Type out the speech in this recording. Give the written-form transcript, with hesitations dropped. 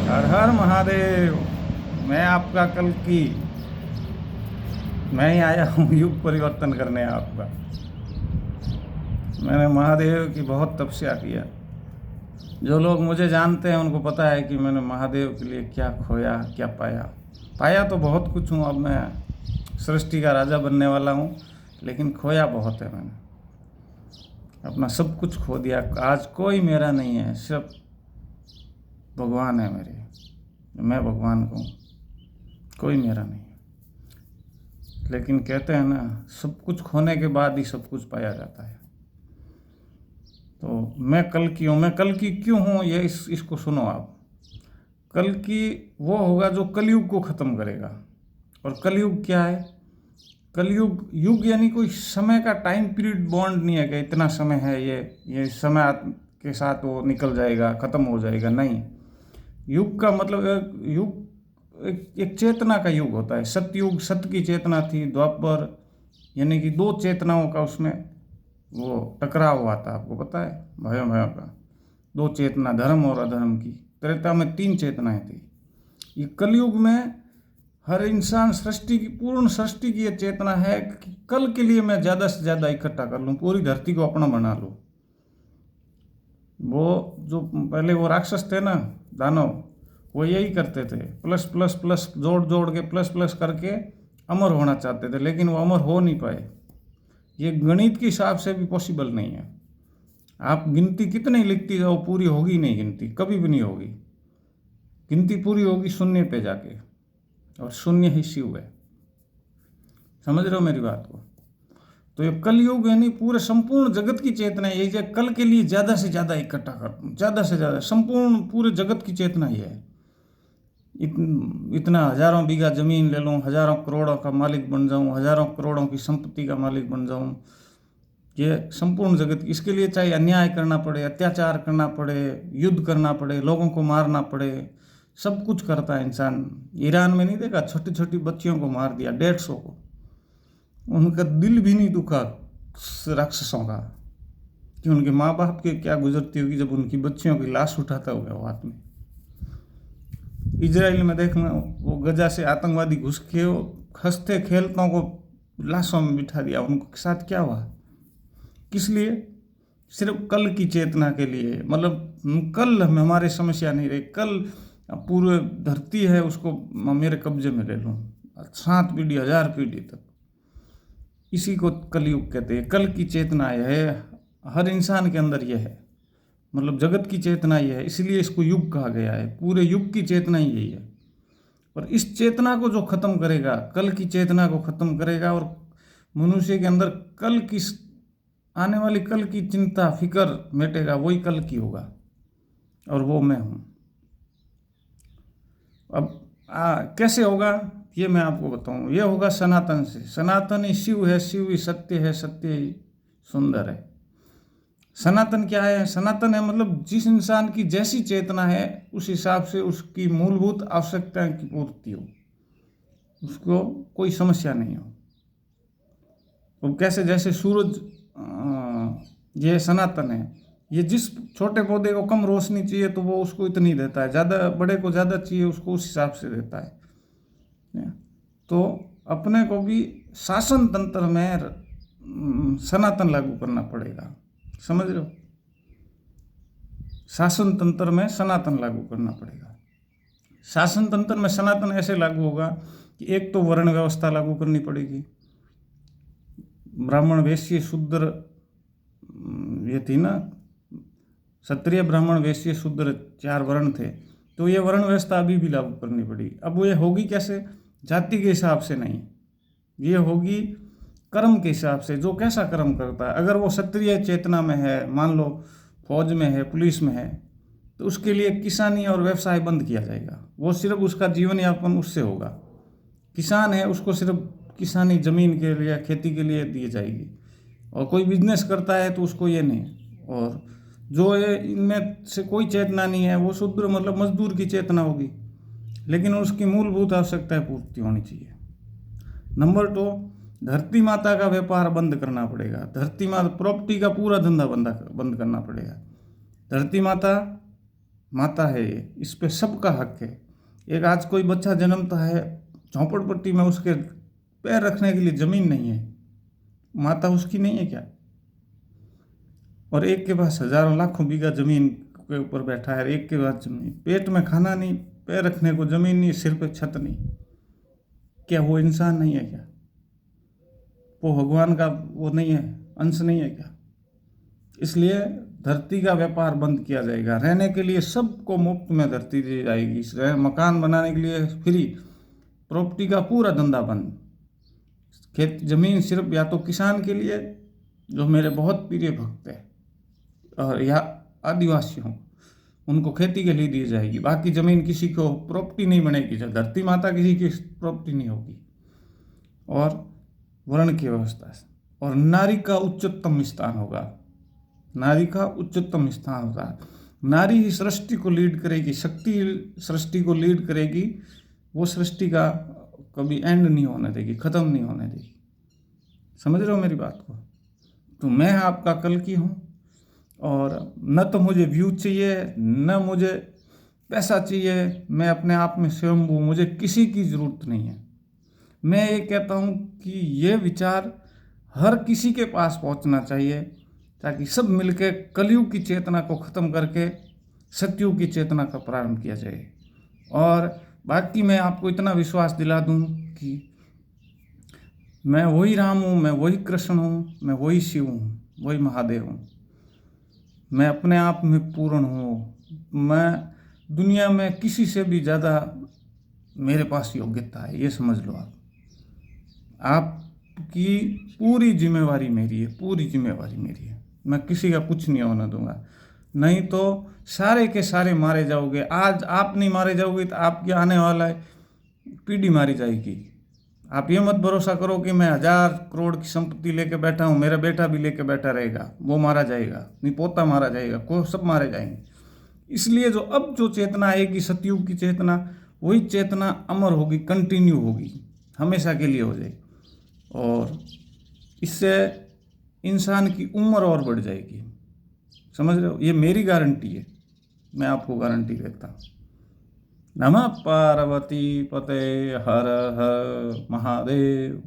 हर हर महादेव। मैं आपका कल की मैं ही आया हूँ युग परिवर्तन करने आपका। मैंने महादेव की बहुत तपस्या किया। जो लोग मुझे जानते हैं उनको पता है कि मैंने महादेव के लिए क्या खोया क्या पाया। पाया तो बहुत कुछ हूँ, अब मैं सृष्टि का राजा बनने वाला हूँ, लेकिन खोया बहुत है। मैंने अपना सब कुछ खो दिया। आज कोई मेरा नहीं है, सिर्फ भगवान है मेरे। मैं भगवान को हूँ, कोई मेरा नहीं है। लेकिन कहते हैं ना, सब कुछ खोने के बाद ही सब कुछ पाया जाता है। तो मैं कल की हूँ। मैं कल की क्यों हूँ, ये इसको सुनो आप। कल की वो होगा जो कलयुग को ख़त्म करेगा। और कलयुग क्या है? कलयुग युग यानी कोई समय का टाइम पीरियड बॉन्ड नहीं है कि इतना समय है, ये समय के साथ वो निकल जाएगा, ख़त्म हो जाएगा। नहीं, युग का मतलब एक चेतना का युग होता है। सतयुग, सत्य की चेतना थी। द्वापर यानी कि दो चेतनाओं का उसमें वो टकराव हुआ था। आपको पता है, भयों भयों का दो चेतना, धर्म और अधर्म की। त्रेता में तीन चेतनाएं थी। ये कलयुग में हर इंसान सृष्टि की, पूर्ण सृष्टि की ये चेतना है कि कल के लिए मैं ज़्यादा से ज़्यादा इकट्ठा कर लूँ, पूरी धरती को अपना बना लूँ। वो जो पहले वो राक्षस थे ना, दानव, वो यही करते थे। प्लस प्लस प्लस जोड़ जोड़ के प्लस प्लस करके अमर होना चाहते थे, लेकिन वो अमर हो नहीं पाए। ये गणित के हिसाब से भी पॉसिबल नहीं है। आप गिनती कितनी लिखती जाओ, पूरी होगी नहीं गिनती, कभी भी नहीं होगी। गिनती पूरी होगी शून्य पे जाके, और शून्य ही शिव है। समझ रहे हो मेरी बात को? तो ये कलयुग यानी पूरे संपूर्ण जगत की चेतना है। ये कल के लिए ज़्यादा से ज़्यादा इकट्ठा कर दूँ, ज़्यादा से ज़्यादा संपूर्ण पूरे जगत की चेतना ये है। इतना हजारों बीघा ज़मीन ले लूँ, हजारों करोड़ों का मालिक बन जाऊँ, हजारों करोड़ों की संपत्ति का मालिक बन जाऊँ। ये संपूर्ण जगत, इसके लिए चाहे अन्याय करना पड़े, अत्याचार करना पड़े, युद्ध करना पड़े, लोगों को मारना पड़े, सब कुछ करता है इंसान। ईरान में नहीं देखा, छोटी छोटी बच्चियों को मार दिया, 150 को। उनका दिल भी नहीं दुखा राक्षसों का कि उनके माँ बाप के क्या गुजरती होगी जब उनकी बच्चियों की लाश उठाता होगा वो हाथ में। इजराइल में देखना, वो गजा से आतंकवादी घुस के हंसते खेलतों को लाशों में बिठा दिया। उनके साथ क्या हुआ? किस लिए? सिर्फ कल की चेतना के लिए। मतलब कल हमारे समस्या नहीं रही, कल पूरे धरती है उसको मेरे कब्जे में ले लूँ, 7 पीढ़ी 1000 पीढ़ी तक। इसी को कलयुग कहते हैं। कल की चेतना यह है, हर इंसान के अंदर यह है। मतलब जगत की चेतना यह है, इसलिए इसको युग कहा गया है। पूरे युग की चेतना ही यही है। और इस चेतना को जो खत्म करेगा, कल की चेतना को खत्म करेगा, और मनुष्य के अंदर कल की, आने वाली कल की चिंता फिकर मिटेगा, वही कल की होगा। और वो मैं हूँ। अब कैसे होगा ये मैं आपको बताऊँ। ये होगा सनातन से। सनातन ही शिव है, शिव ही सत्य है, सत्य ही सुंदर है। सनातन क्या है? सनातन है मतलब जिस इंसान की जैसी चेतना है उस हिसाब से उसकी मूलभूत आवश्यकताओं की पूर्ति हो, उसको कोई समस्या नहीं हो। तो कैसे? जैसे सूरज, ये सनातन है। ये जिस छोटे पौधे को कम रोशनी चाहिए तो वो उसको इतनी देता है, ज़्यादा बड़े को ज़्यादा चाहिए उसको उस हिसाब से देता है। तो अपने को भी शासन तंत्र में सनातन लागू करना पड़ेगा। समझ रहे हो? शासन तंत्र में सनातन लागू करना पड़ेगा। शासन तंत्र में सनातन ऐसे लागू होगा कि एक तो वर्ण व्यवस्था लागू करनी पड़ेगी। ब्राह्मण वैश्य शूद्र, ये थी ना, क्षत्रिय ब्राह्मण वैश्य शूद्र 4 वर्ण थे। तो ये वर्ण व्यवस्था अभी भी लागू करनी पड़ी। अब वो ये होगी कैसे? जाति के हिसाब से नहीं, ये होगी कर्म के हिसाब से। जो कैसा कर्म करता है, अगर वो क्षत्रिय चेतना में है, मान लो फौज में है, पुलिस में है, तो उसके लिए किसानी और व्यवसाय बंद किया जाएगा। वो सिर्फ उसका जीवन यापन उससे होगा। किसान है, उसको सिर्फ किसानी ज़मीन के लिए, खेती के लिए दी जाएगी। और कोई बिजनेस करता है तो उसको ये नहीं। और जो ये इनमें से कोई चेतना नहीं है, वो शूद्र मतलब मजदूर की चेतना होगी, लेकिन उसकी मूलभूत आवश्यकताएं पूर्ति होनी चाहिए। नंबर 2, धरती माता का व्यापार बंद करना पड़ेगा। धरती माता प्रॉपर्टी का पूरा धंधा बंद करना पड़ेगा। धरती माता माता है ये, इस पे सबका हक है। एक आज कोई बच्चा जन्मता है, झोंपड़पट्टी में उसके पैर रखने के लिए ज़मीन नहीं है, माता उसकी नहीं है क्या? और एक के पास हजारों लाखों बीघा ज़मीन के ऊपर बैठा है, एक के पास ज़मीन, पेट में खाना नहीं, पैर रखने को ज़मीन नहीं, सिर पे छत नहीं, क्या वो इंसान नहीं है क्या? वो भगवान का वो नहीं है, अंश नहीं है क्या? इसलिए धरती का व्यापार बंद किया जाएगा। रहने के लिए सबको मुफ्त में धरती दी जाएगी, मकान बनाने के लिए फ्री, प्रॉपर्टी का पूरा धंधा बंद। खेत जमीन सिर्फ या तो किसान के लिए, जो मेरे बहुत प्रिय भक्त है, और या आदिवासियों, उनको खेती के लिए दी जाएगी। बाकी जमीन किसी को प्रॉपर्टी नहीं बनेगी, जब धरती माता किसी की प्रॉपर्टी नहीं होगी। और वर्ण की व्यवस्था से, और नारी का उच्चतम स्थान होगा, नारी का उच्चतम स्थान होगा। नारी ही सृष्टि को लीड करेगी, शक्ति सृष्टि को लीड करेगी, वो सृष्टि का कभी एंड नहीं होने देगी, ख़त्म नहीं होने देगी। समझ रहे हो मेरी बात को? तो मैं आपका कल की हूँ, और न तो मुझे व्यू चाहिए, न मुझे पैसा चाहिए, मैं अपने आप में स्वयंभू, मुझे किसी की ज़रूरत नहीं है। मैं ये कहता हूँ कि ये विचार हर किसी के पास पहुँचना चाहिए, ताकि सब मिलकर कलयुग की चेतना को ख़त्म करके सतयुग की चेतना का प्रारंभ किया जाए। और बाकी मैं आपको इतना विश्वास दिला दूँ कि मैं वही राम हूँ, मैं वही कृष्ण हूँ, मैं वही शिव हूँ, वही महादेव हूँ। मैं अपने आप में पूर्ण हूँ। मैं दुनिया में किसी से भी ज़्यादा मेरे पास योग्यता है, ये समझ लो आप। आपकी पूरी जिम्मेवारी मेरी है, पूरी जिम्मेवारी मेरी है। मैं किसी का कुछ नहीं होने दूंगा, नहीं तो सारे के सारे मारे जाओगे। आज आप नहीं मारे जाओगे तो आपकी आने वाला पीढ़ी मारी जाएगी। आप ये मत भरोसा करो कि मैं 1000 करोड़ की संपत्ति लेके बैठा हूँ, मेरा बेटा भी लेके बैठा रहेगा, वो मारा जाएगा, नहीं पोता मारा जाएगा, को सब मारे जाएंगे। इसलिए जो अब जो चेतना आएगी, सतयुग की चेतना, वही चेतना अमर होगी, कंटिन्यू होगी, हमेशा के लिए हो जाएगी। और इससे इंसान की उम्र और बढ़ जाएगी। समझ रहे हो? ये मेरी गारंटी है, मैं आपको गारंटी देता हूँ। नमः पार्वती पते, हर हर महादेव।